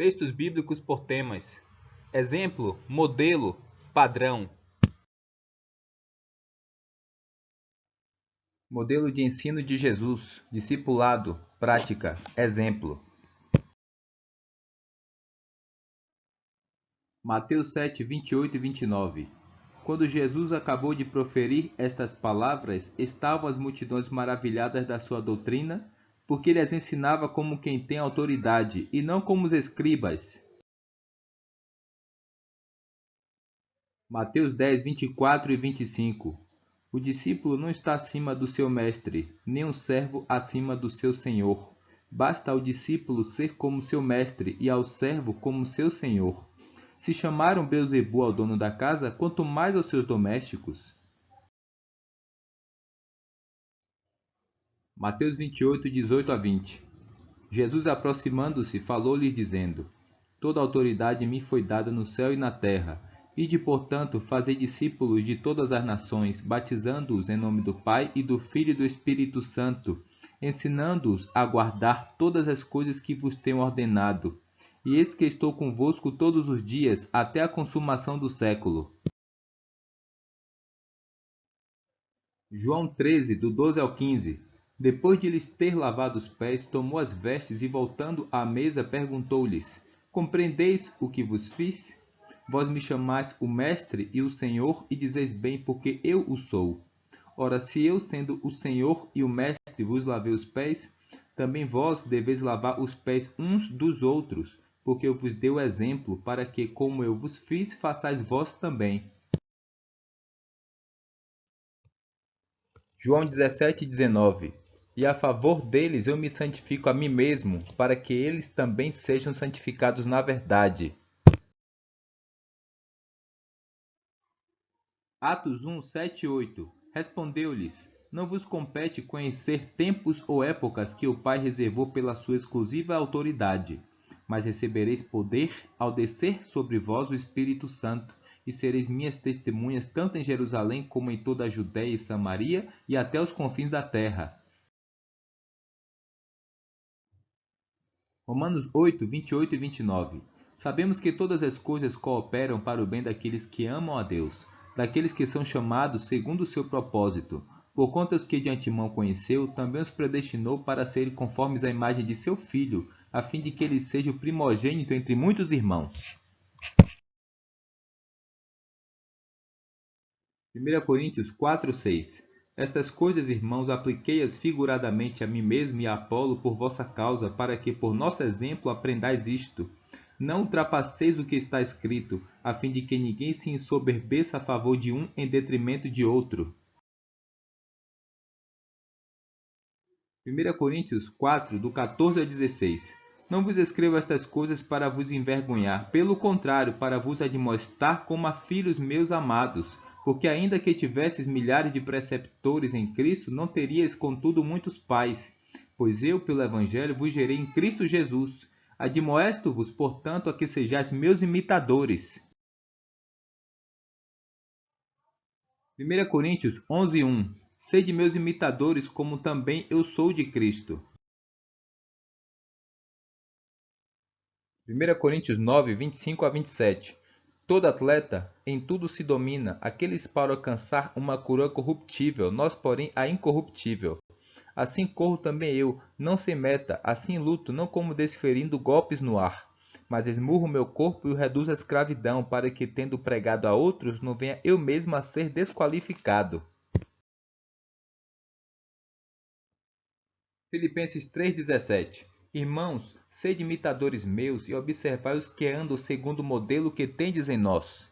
Textos bíblicos por temas. Exemplo, modelo, padrão. Modelo de ensino de Jesus, discipulado, prática, exemplo. Mateus 7, 28 e 29. Quando Jesus acabou de proferir estas palavras, estavam as multidões maravilhadas da sua doutrina, porque ele as ensinava como quem tem autoridade, e não como os escribas. Mateus 10, 24 e 25. O discípulo não está acima do seu mestre, nem um servo acima do seu senhor. Basta ao discípulo ser como seu mestre e ao servo como seu senhor. Se chamaram Beelzebu ao dono da casa, quanto mais aos seus domésticos. Mateus 28, 18 a 20. Jesus, aproximando-se, falou-lhes dizendo: Toda autoridade me foi dada no céu e na terra. Ide, portanto, fazei discípulos de todas as nações, batizando-os em nome do Pai e do Filho e do Espírito Santo, ensinando-os a guardar todas as coisas que vos tenho ordenado. E eis que estou convosco todos os dias, até a consumação do século. João 13, do 12 ao 15. Depois de lhes ter lavado os pés, tomou as vestes e, voltando à mesa, perguntou-lhes: Compreendeis o que vos fiz? Vós me chamais o Mestre e o Senhor, e dizeis bem, porque eu o sou. Ora, se eu, sendo o Senhor e o Mestre, vos lavei os pés, também vós deveis lavar os pés uns dos outros, porque eu vos dei o exemplo, para que, como eu vos fiz, façais vós também. João 17, 19. E a favor deles eu me santifico a mim mesmo, para que eles também sejam santificados na verdade. Atos 1, 7 e 8. Respondeu-lhes: Não vos compete conhecer tempos ou épocas que o Pai reservou pela sua exclusiva autoridade, mas recebereis poder ao descer sobre vós o Espírito Santo, e sereis minhas testemunhas tanto em Jerusalém como em toda a Judéia e Samaria e até os confins da terra. Romanos 8, 28 e 29. Sabemos que todas as coisas cooperam para o bem daqueles que amam a Deus, daqueles que são chamados segundo o seu propósito. Porquanto os que de antemão conheceu, também os predestinou para serem conformes à imagem de seu Filho, a fim de que ele seja o primogênito entre muitos irmãos. 1 Coríntios 4, 6. Estas coisas, irmãos, apliquei-as figuradamente a mim mesmo e a Apolo por vossa causa, para que por nosso exemplo aprendais isto. Não ultrapasseis o que está escrito, a fim de que ninguém se ensoberbeça a favor de um em detrimento de outro. 1 Coríntios 4, do 14 ao 16. Não vos escrevo estas coisas para vos envergonhar, pelo contrário, para vos admoestar como a filhos meus amados. Porque ainda que tivesses milhares de preceptores em Cristo, não teríeis contudo muitos pais. Pois eu, pelo Evangelho, vos gerei em Cristo Jesus. Admoesto-vos, portanto, a que sejais meus imitadores. 1 Coríntios 11, 1. Sede meus imitadores, como também eu sou de Cristo. 1 Coríntios 9, 25 a 27. Todo atleta em tudo se domina, aqueles para alcançar uma coroa corruptível, nós, porém, a incorruptível. Assim corro também eu, não sem meta, assim luto, não como desferindo golpes no ar, mas esmurro meu corpo e o reduzo à escravidão, para que, tendo pregado a outros, não venha eu mesmo a ser desqualificado. Filipenses 3,17. Irmãos, sede imitadores meus e observai os que andam segundo o modelo que tendes em nós.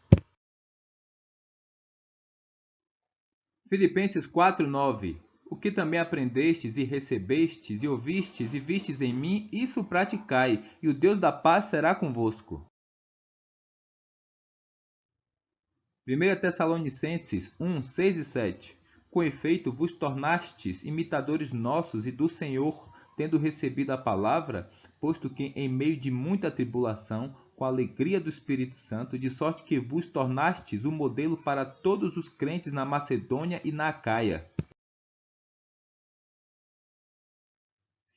Filipenses 4:9. O que também aprendestes e recebestes e ouvistes e vistes em mim, isso praticai, e o Deus da paz será convosco. 1 Tessalonicenses 1, 6 e 7. Com efeito, vos tornastes imitadores nossos e do Senhor, tendo recebido a palavra, posto que em meio de muita tribulação, com a alegria do Espírito Santo, de sorte que vos tornastes um modelo para todos os crentes na Macedônia e na Acaia.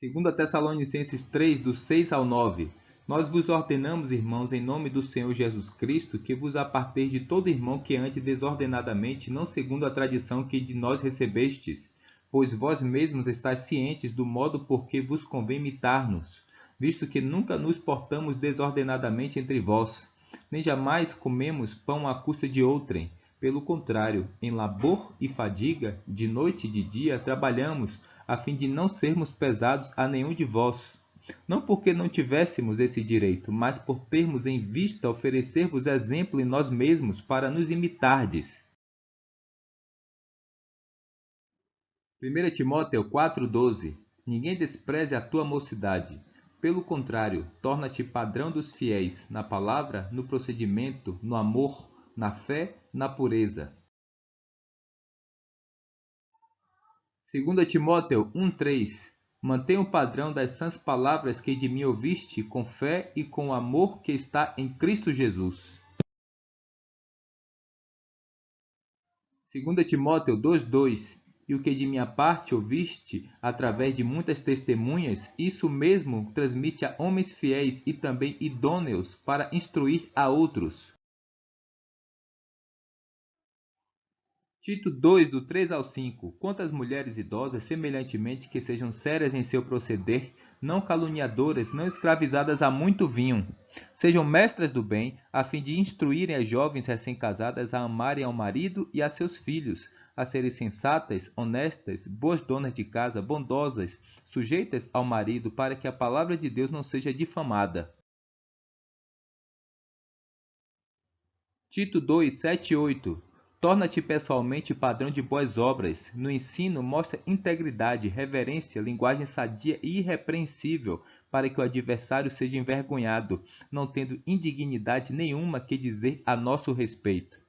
2 Tessalonicenses 3, do 6 ao 9. Nós vos ordenamos, irmãos, em nome do Senhor Jesus Cristo, que vos aparteis de todo irmão que ande desordenadamente, não segundo a tradição que de nós recebestes, pois vós mesmos estáis cientes do modo por que vos convém imitar-nos, visto que nunca nos portamos desordenadamente entre vós, nem jamais comemos pão à custa de outrem. Pelo contrário, em labor e fadiga, de noite e de dia, trabalhamos, a fim de não sermos pesados a nenhum de vós. Não porque não tivéssemos esse direito, mas por termos em vista oferecer-vos exemplo em nós mesmos para nos imitardes. 1 Timóteo 4,12 Ninguém despreze a tua mocidade. Pelo contrário, torna-te padrão dos fiéis, na palavra, no procedimento, no amor, na fé, na pureza. 2 Timóteo 1,3 Mantém o padrão das sãs palavras que de mim ouviste, com fé e com o amor que está em Cristo Jesus. 2 Timóteo 2,2 E o que de minha parte ouviste, através de muitas testemunhas, isso mesmo transmite a homens fiéis e também idôneos para instruir a outros. Tito 2, do 3 ao 5. Quanto às mulheres idosas, semelhantemente que sejam sérias em seu proceder, não caluniadoras, não escravizadas a muito vinho. Sejam mestras do bem, a fim de instruírem as jovens recém-casadas a amarem ao marido e a seus filhos, a serem sensatas, honestas, boas donas de casa, bondosas, sujeitas ao marido, para que a palavra de Deus não seja difamada. Tito 2, 7 e 8 Torna-te pessoalmente padrão de boas obras. No ensino, mostra integridade, reverência, linguagem sadia e irrepreensível, para que o adversário seja envergonhado, não tendo indignidade nenhuma que dizer a nosso respeito.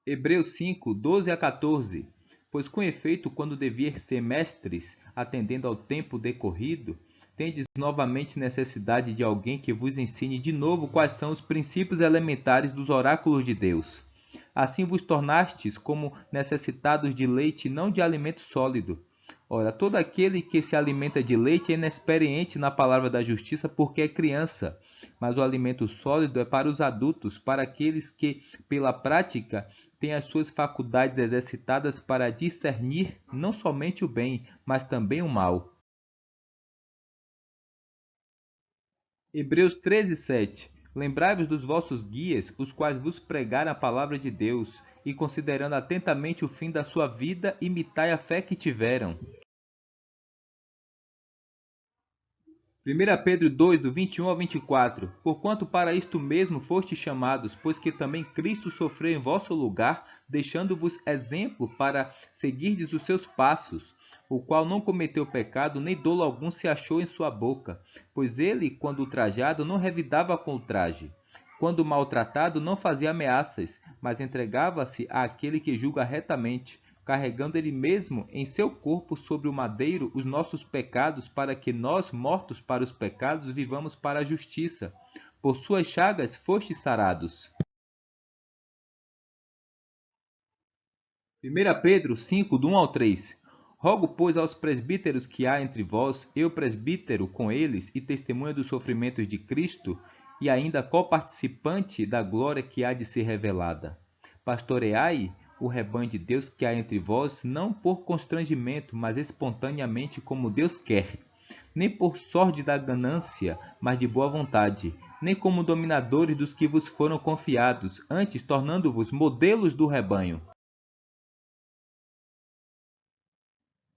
Hebreus 5, 12 a 14 Pois com efeito, quando devias ser mestres, atendendo ao tempo decorrido, tendes novamente necessidade de alguém que vos ensine de novo quais são os princípios elementares dos oráculos de Deus. Assim vos tornastes como necessitados de leite, não de alimento sólido. Ora, todo aquele que se alimenta de leite é inexperiente na palavra da justiça, porque é criança. Mas o alimento sólido é para os adultos, para aqueles que, pela prática, têm as suas faculdades exercitadas para discernir não somente o bem, mas também o mal. Hebreus 13, 7 Lembrai-vos dos vossos guias, os quais vos pregaram a palavra de Deus, e considerando atentamente o fim da sua vida, imitai a fé que tiveram. 1 Pedro 2, do 21 ao 24 Porquanto para isto mesmo fostes chamados, pois que também Cristo sofreu em vosso lugar, deixando-vos exemplo para seguirdes os seus passos, o qual não cometeu pecado, nem dolo algum se achou em sua boca, pois ele, quando ultrajado, não revidava com ultraje. Quando maltratado, não fazia ameaças, mas entregava-se àquele que julga retamente, carregando ele mesmo em seu corpo sobre o madeiro os nossos pecados, para que nós, mortos para os pecados, vivamos para a justiça. Por suas chagas fostes sarados. 1 Pedro 5, do 1 ao 3 Rogo, pois, aos presbíteros que há entre vós, eu presbítero com eles e testemunha dos sofrimentos de Cristo, e ainda coparticipante da glória que há de ser revelada. Pastoreai o rebanho de Deus que há entre vós, não por constrangimento, mas espontaneamente como Deus quer, nem por sorte da ganância, mas de boa vontade, nem como dominadores dos que vos foram confiados, antes tornando-vos modelos do rebanho.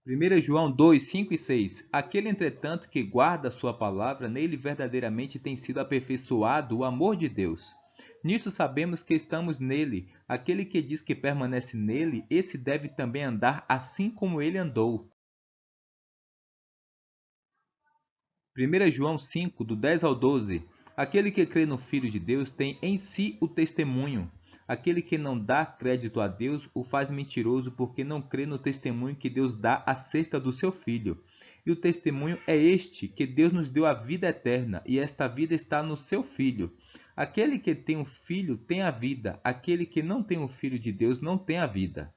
1 João 2, 5 e 6 Aquele, entretanto, que guarda a sua palavra, nele verdadeiramente tem sido aperfeiçoado o amor de Deus. Nisso sabemos que estamos nele. Aquele que diz que permanece nele, esse deve também andar assim como ele andou. 1 João 5, do 10 ao 12 Aquele que crê no Filho de Deus tem em si o testemunho. Aquele que não dá crédito a Deus o faz mentiroso, porque não crê no testemunho que Deus dá acerca do seu Filho. E o testemunho é este, que Deus nos deu a vida eterna, e esta vida está no seu Filho. Aquele que tem o Filho tem a vida, aquele que não tem o Filho de Deus não tem a vida.